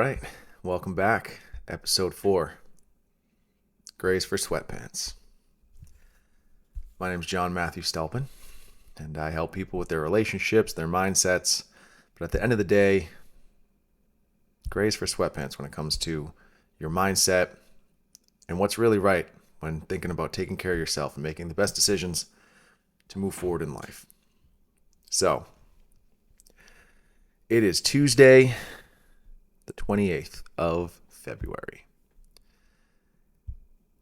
right, welcome back. Episode 4, Grays for Sweatpants. My name is John Matthew Stelpin, and I help people with their relationships, their mindsets. But at the end of the day, grays for sweatpants when it comes to your mindset and what's really right when thinking about taking care of yourself and making the best decisions to move forward in life. So, it is Tuesday, the 28th of February.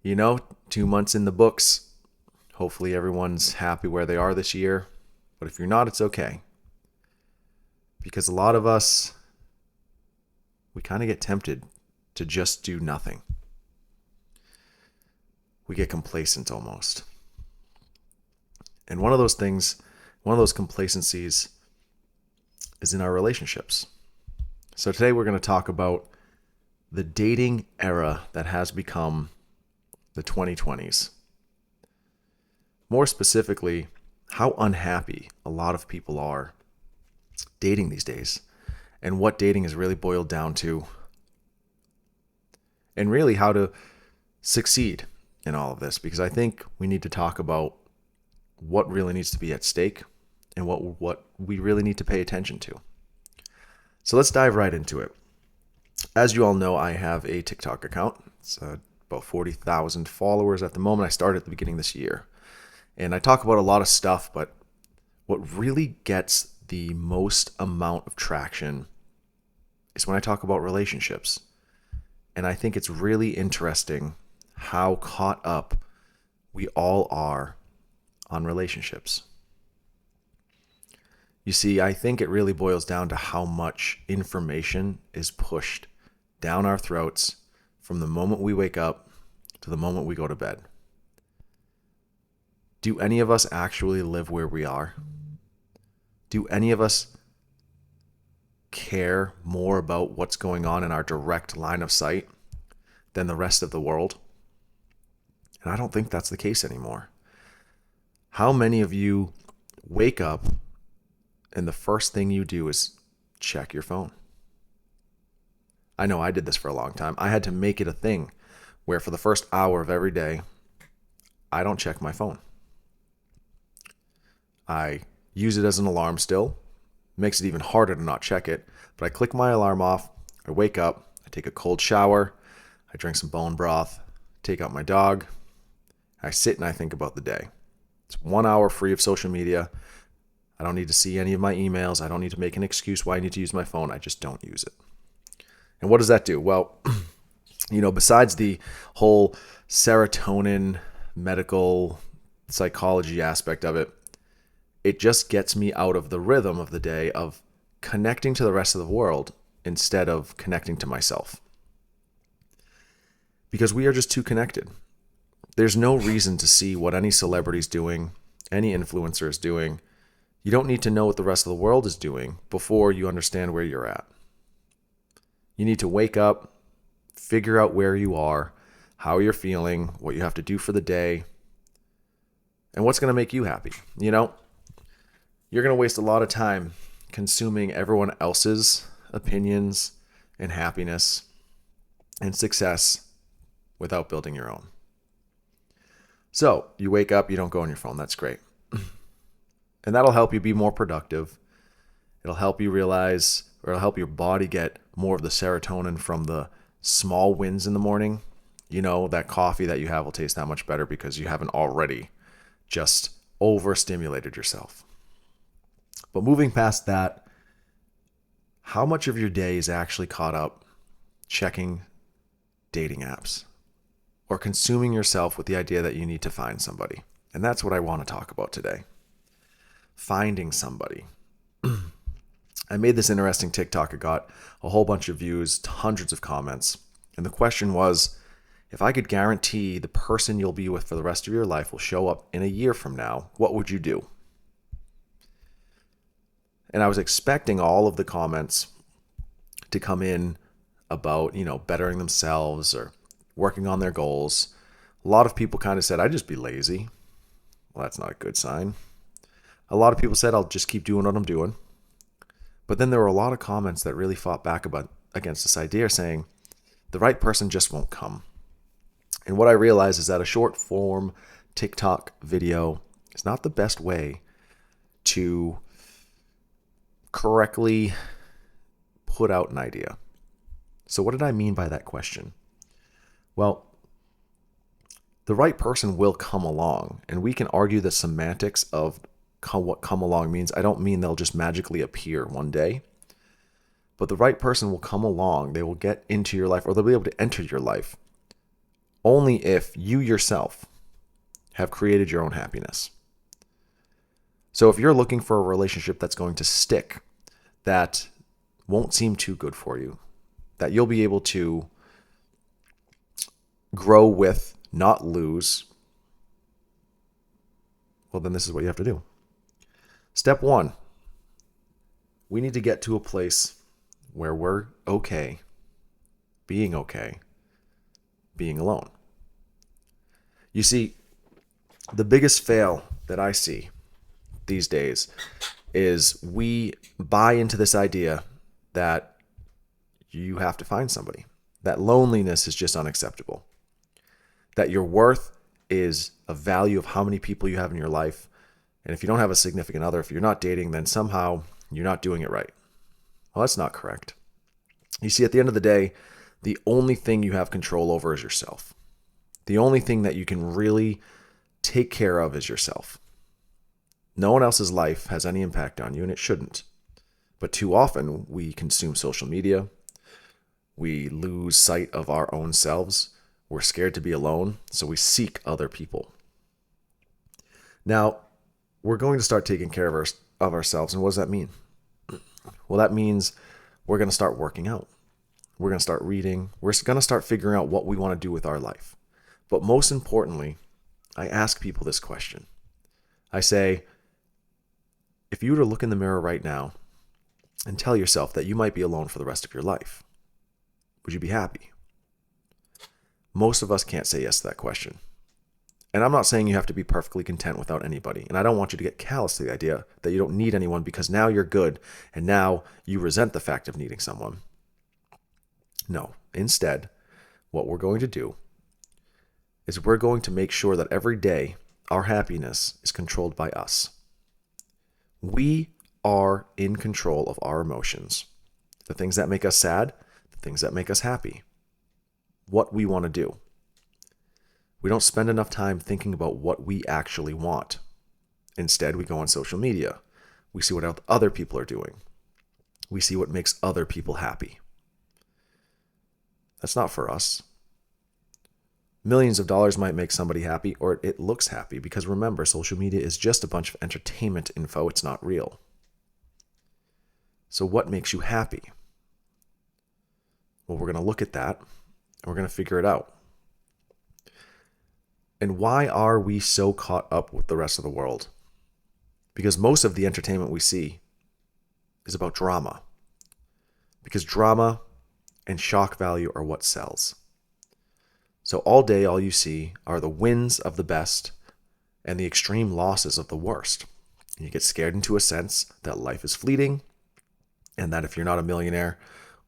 2 months in the books. Hopefully everyone's happy where they are this year. But if you're not, it's okay. Because a lot of us, we kind of get tempted to just do nothing. We get complacent almost. And one of those complacencies is in our relationships. So today we're going to talk about the dating era that has become the 2020s. More specifically, how unhappy a lot of people are dating these days and what dating is really boiled down to, and really how to succeed in all of this, because I think we need to talk about what really needs to be at stake and what we really need to pay attention to. So let's dive right into it. As you all know, I have a TikTok account. It's about 40,000 followers at the moment. I started at the beginning of this year. And I talk about a lot of stuff, but what really gets the most amount of traction is when I talk about relationships. And I think it's really interesting how caught up we all are on relationships. You see, I think it really boils down to how much information is pushed down our throats from the moment we wake up to the moment we go to bed. Do any of us actually live where we are? Do any of us care more about what's going on in our direct line of sight than the rest of the world? And I don't think that's the case anymore. How many of you wake up and the first thing you do is check your phone? I know I did this for a long time. I had to make it a thing where for the first hour of every day, I don't check my phone. I use it as an alarm still. Makes it even harder to not check it. But I click my alarm off. I wake up. I take a cold shower. I drink some bone broth. Take out my dog. I sit and I think about the day. It's 1 hour free of social media. I don't need to see any of my emails. I don't need to make an excuse why I need to use my phone. I just don't use it. And what does that do? Well, besides the whole serotonin medical psychology aspect of it, it just gets me out of the rhythm of the day of connecting to the rest of the world instead of connecting to myself. Because we are just too connected. There's no reason to see what any celebrity's doing, any influencer is doing. You don't need to know what the rest of the world is doing before you understand where you're at. You need to wake up, figure out where you are, how you're feeling, what you have to do for the day, and what's going to make you happy. You're going to waste a lot of time consuming everyone else's opinions and happiness and success without building your own. So you wake up, you don't go on your phone. That's great. And that'll help you be more productive. It'll help you realize, or it'll help your body get more of the serotonin from the small wins in the morning. That coffee that you have will taste that much better because you haven't already just overstimulated yourself. But moving past that, how much of your day is actually caught up checking dating apps or consuming yourself with the idea that you need to find somebody? And that's what I want to talk about today. Finding somebody. I made this interesting TikTok. It got a whole bunch of views, hundreds of comments. And the question was, if I could guarantee the person you'll be with for the rest of your life will show up in a year from now, what would you do? And I was expecting all of the comments to come in about, bettering themselves or working on their goals. A lot of people kind of said, I'd just be lazy. Well, that's not a good sign. A lot of people said, I'll just keep doing what I'm doing. But then there were a lot of comments that really fought back against this idea, saying the right person just won't come. And what I realize is that a short form TikTok video is not the best way to correctly put out an idea. So what did I mean by that question? Well, the right person will come along, and we can argue the semantics of what come along means. I don't mean they'll just magically appear one day, but the right person will come along. They will get into your life, or they'll be able to enter your life only if you yourself have created your own happiness. So if you're looking for a relationship that's going to stick, that won't seem too good for you, that you'll be able to grow with, not lose, well, then this is what you have to do. Step 1, we need to get to a place where we're okay being alone. You see, the biggest fail that I see these days is we buy into this idea that you have to find somebody, that loneliness is just unacceptable, that your worth is a value of how many people you have in your life. And if you don't have a significant other, if you're not dating, then somehow you're not doing it right. Well, that's not correct. You see, at the end of the day, the only thing you have control over is yourself. The only thing that you can really take care of is yourself. No one else's life has any impact on you, and it shouldn't. But too often, we consume social media. We lose sight of our own selves. We're scared to be alone, so we seek other people. Now, we're going to start taking care of ourselves, and what does that mean? Well, that means we're going to start working out. We're going to start reading. We're going to start figuring out what we want to do with our life. But most importantly, I ask people this question. I say, if you were to look in the mirror right now and tell yourself that you might be alone for the rest of your life, would you be happy? Most of us can't say yes to that question. And I'm not saying you have to be perfectly content without anybody. And I don't want you to get callous to the idea that you don't need anyone because now you're good and now you resent the fact of needing someone. No, instead, what we're going to do is we're going to make sure that every day our happiness is controlled by us. We are in control of our emotions. The things that make us sad, the things that make us happy. What we want to do. We don't spend enough time thinking about what we actually want. Instead, we go on social media. We see what other people are doing. We see what makes other people happy. That's not for us. Millions of dollars might make somebody happy, or it looks happy, because remember, social media is just a bunch of entertainment info. It's not real. So what makes you happy? Well, we're going to look at that, and we're going to figure it out. And why are we so caught up with the rest of the world? Because most of the entertainment we see is about drama. Because drama and shock value are what sells. So all day, all you see are the wins of the best and the extreme losses of the worst. And you get scared into a sense that life is fleeting, and that if you're not a millionaire,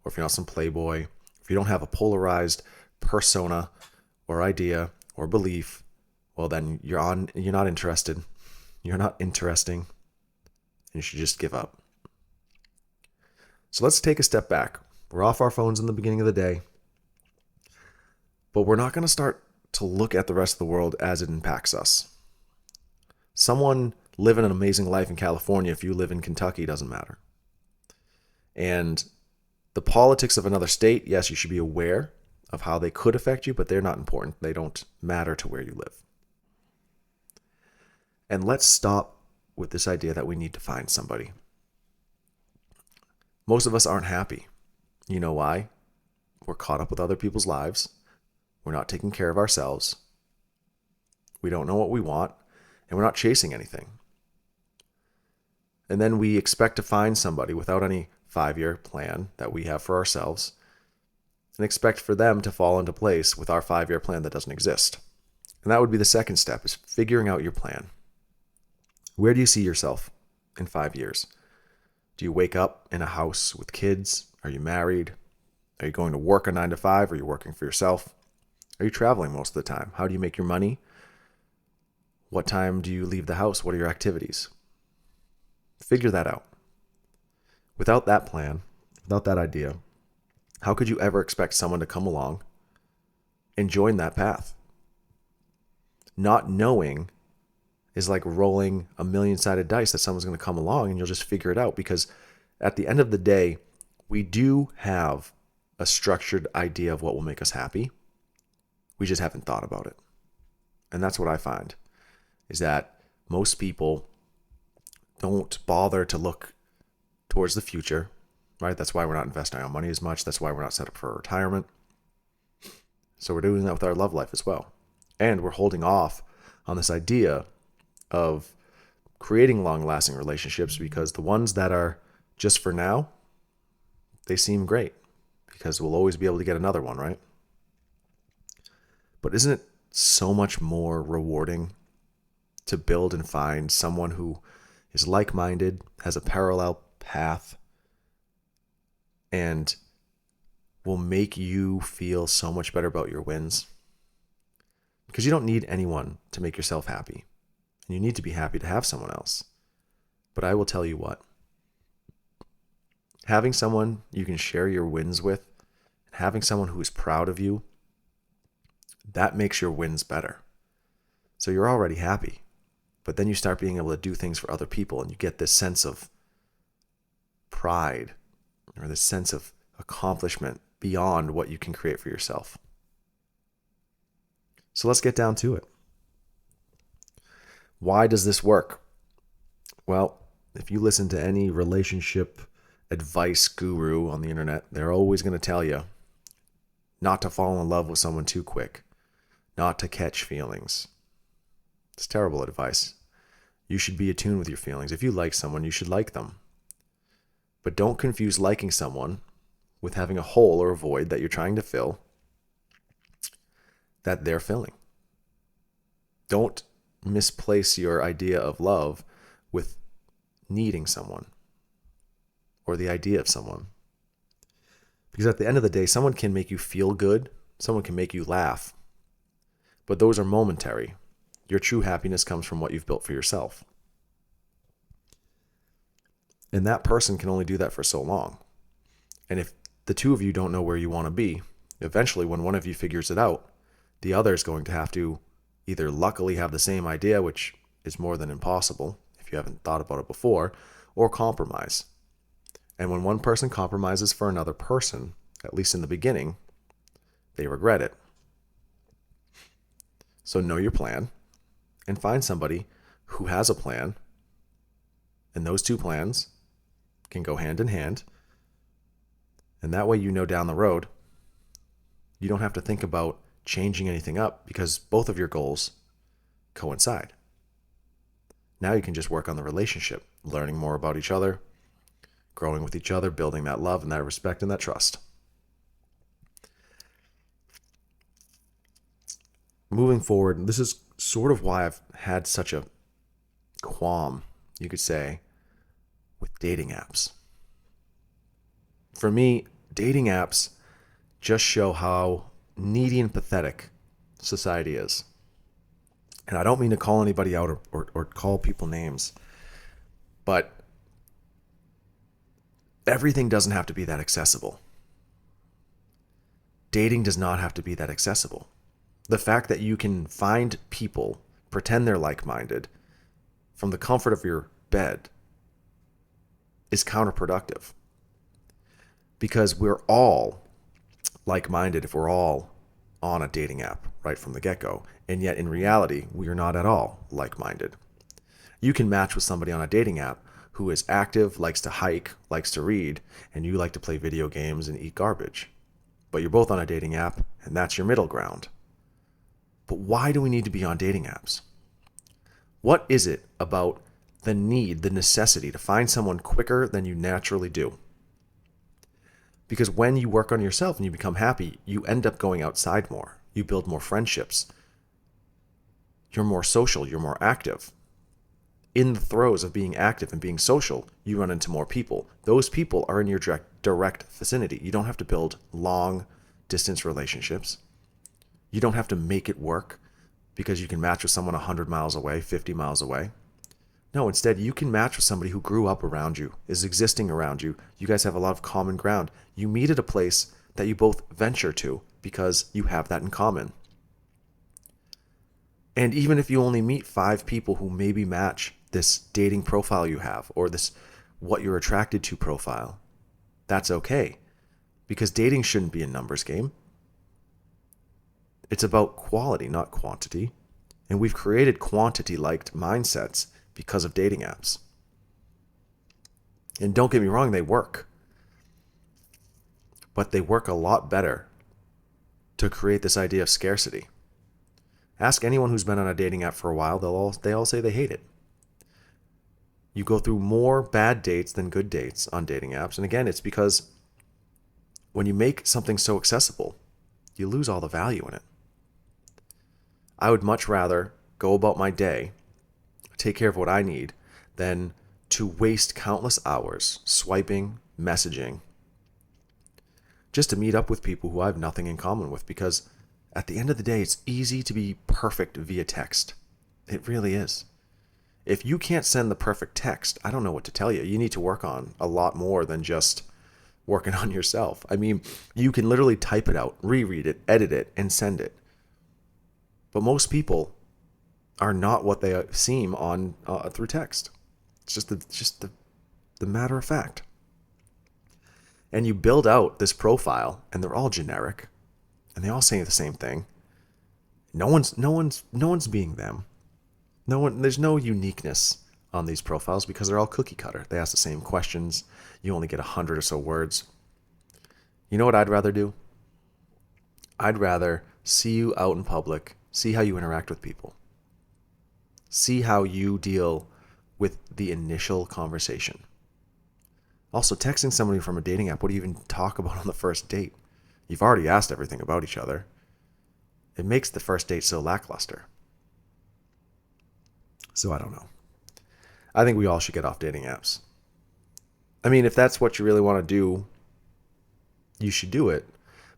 or if you're not some playboy, if you don't have a polarized persona or idea or belief, well then you're not interested. You're not interesting. And you should just give up. So let's take a step back. We're off our phones in the beginning of the day. But we're not going to start to look at the rest of the world as it impacts us. Someone living an amazing life in California, if you live in Kentucky, doesn't matter. And the politics of another state, yes, you should be aware of how they could affect you, but they're not important. They don't matter to where you live. And let's stop with this idea that we need to find somebody. Most of us aren't happy. You know why? We're caught up with other people's lives. We're not taking care of ourselves. We don't know what we want, and we're not chasing anything. And then we expect to find somebody without any 5-year plan that we have for ourselves, and expect for them to fall into place with our 5-year plan that doesn't exist. And that would be the second step, is figuring out your plan. Where do you see yourself in 5 years? Do you wake up in a house with kids? Are you married? Are you going to work a 9 to 5? Are you working for yourself? Are you traveling most of the time? How do you make your money? What time do you leave the house? What are your activities? Figure that out. Without that plan, without that idea, how could you ever expect someone to come along and join that path? Not knowing is like rolling a million-sided dice that someone's going to come along and you'll just figure it out, because at the end of the day, we do have a structured idea of what will make us happy. We just haven't thought about it. And that's what I find, is that most people don't bother to look towards the future, right? That's why we're not investing our money as much. That's why we're not set up for retirement. So we're doing that with our love life as well. And we're holding off on this idea of creating long-lasting relationships, because the ones that are just for now, they seem great because we'll always be able to get another one, right? But isn't it so much more rewarding to build and find someone who is like-minded, has a parallel path, and will make you feel so much better about your wins? Because you don't need anyone to make yourself happy. And you need to be happy to have someone else. But I will tell you what, having someone you can share your wins with, having someone who is proud of you, that makes your wins better. So you're already happy. But then you start being able to do things for other people, and you get this sense of pride or this sense of accomplishment beyond what you can create for yourself. So let's get down to it. Why does this work? Well, if you listen to any relationship advice guru on the internet, they're always going to tell you not to fall in love with someone too quick, not to catch feelings. It's terrible advice. You should be attuned with your feelings. If you like someone, you should like them. But don't confuse liking someone with having a hole or a void that you're trying to fill that they're filling. Don't misplace your idea of love with needing someone or the idea of someone. Because at the end of the day, someone can make you feel good, someone can make you laugh, but those are momentary. Your true happiness comes from what you've built for yourself. And that person can only do that for so long. And if the two of you don't know where you want to be, eventually when one of you figures it out, the other is going to have to either luckily have the same idea, which is more than impossible if you haven't thought about it before, or compromise. And when one person compromises for another person, at least in the beginning, they regret it. So know your plan and find somebody who has a plan, and those two plans can go hand in hand. And that way you know down the road, you don't have to think about changing anything up because both of your goals coincide. Now you can just work on the relationship, learning more about each other, growing with each other, building that love and that respect and that trust. Moving forward, this is sort of why I've had such a qualm, you could say, with dating apps. For me, dating apps just show how needy and pathetic society is. And I don't mean to call anybody out or call people names, but everything doesn't have to be that accessible. Dating does not have to be that accessible. The fact that you can find people, pretend they're like-minded, from the comfort of your bed is counterproductive. Because we're all like-minded if we're all on a dating app right from the get-go. And yet in reality, we are not at all like-minded. You can match with somebody on a dating app who is active, likes to hike, likes to read, and you like to play video games and eat garbage. But you're both on a dating app, and that's your middle ground. But why do we need to be on dating apps? What is it about the need, the necessity to find someone quicker than you naturally do? Because when you work on yourself and you become happy, you end up going outside more. You build more friendships. You're more social. You're more active. in the throes of being active and being social, you run into more people. Those people are in your direct vicinity. You don't have to build long distance relationships. You don't have to make it work because you can match with someone 100 miles away, 50 miles away. No, instead, you can match with somebody who grew up around you, is existing around you. You guys have a lot of common ground. You meet at a place that you both venture to because you have that in common. And even if you only meet 5 people who maybe match this dating profile you have, or this what you're attracted to profile, that's okay. Because dating shouldn't be a numbers game. It's about quality, not quantity. And we've created quantity-liked mindsets because of dating apps. And don't get me wrong, they work. But they work a lot better to create this idea of scarcity. Ask anyone who's been on a dating app for a while, they all say they hate it. You go through more bad dates than good dates on dating apps. And again, it's because when you make something so accessible, you lose all the value in it. I would much rather go about my day, take care of what I need, than to waste countless hours swiping, messaging, just to meet up with people who I have nothing in common with. Because at the end of the day, it's easy to be perfect via text. It really is. If you can't send the perfect text, I don't know what to tell you. You need to work on a lot more than just working on yourself. I mean, you can literally type it out, reread it, edit it, and send it. But most people are not what they seem on through text. It's just the matter of fact. And you build out this profile, and they're all generic, and they all say the same thing. No one's being them. There's no uniqueness on these profiles because they're all cookie cutter. They ask the same questions. You only get 100 or so words. You know what I'd rather do? I'd rather see you out in public, see how you interact with people, see how you deal with the initial conversation. Also, texting somebody from a dating app, what do you even talk about on the first date? You've already asked everything about each other. It makes the first date so lackluster. So I don't know. I think we all should get off dating apps. I mean, if that's what you really want to do, you should do it.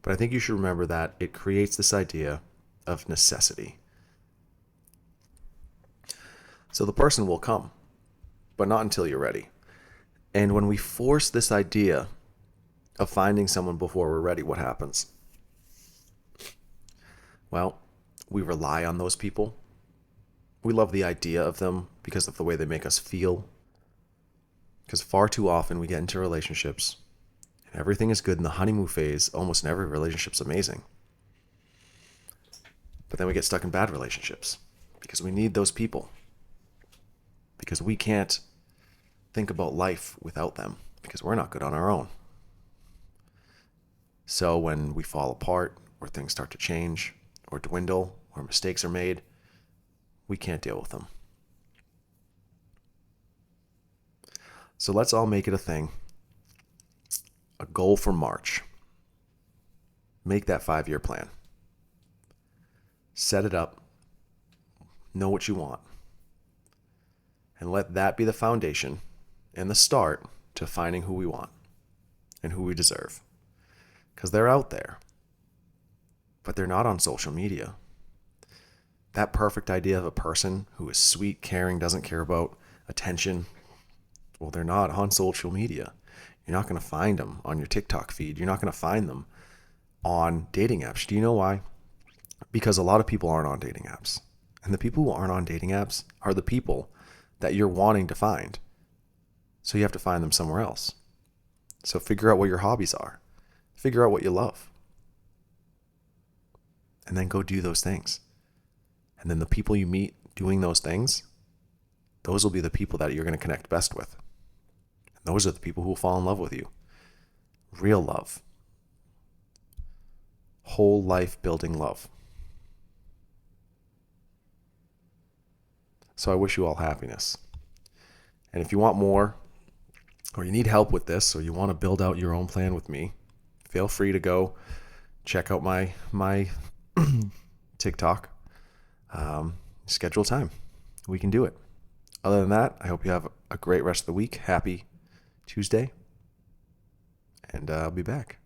But I think you should remember that it creates this idea of necessity. So the person will come, but not until you're ready. And when we force this idea of finding someone before we're ready, what happens? Well, we rely on those people. We love the idea of them because of the way they make us feel. Because far too often we get into relationships and everything is good in the honeymoon phase. Almost in every relationship's amazing. But then we get stuck in bad relationships because we need those people. Because we can't think about life without them because we're not good on our own. So when we fall apart, or things start to change, or dwindle, or mistakes are made, we can't deal with them. So let's all make it a thing. A goal for March. Make that 5-year plan. Set it up. Know what you want. And let that be the foundation and the start to finding who we want and who we deserve. Because they're out there. But they're not on social media. That perfect idea of a person who is sweet, caring, doesn't care about attention, well, they're not on social media. You're not going to find them on your TikTok feed. You're not going to find them on dating apps. Do you know why? Because a lot of people aren't on dating apps. And the people who aren't on dating apps are the people that you're wanting to find. So you have to find them somewhere else. So figure out what your hobbies are. Figure out what you love. And then go do those things. And then the people you meet doing those things, those will be the people that you're going to connect best with. And those are the people who will fall in love with you. Real love. Whole life building love. So I wish you all happiness. And if you want more, or you need help with this, or you want to build out your own plan with me, feel free to go check out my TikTok. Schedule time. We can do it. Other than that, I hope you have a great rest of the week. Happy Tuesday. And I'll be back.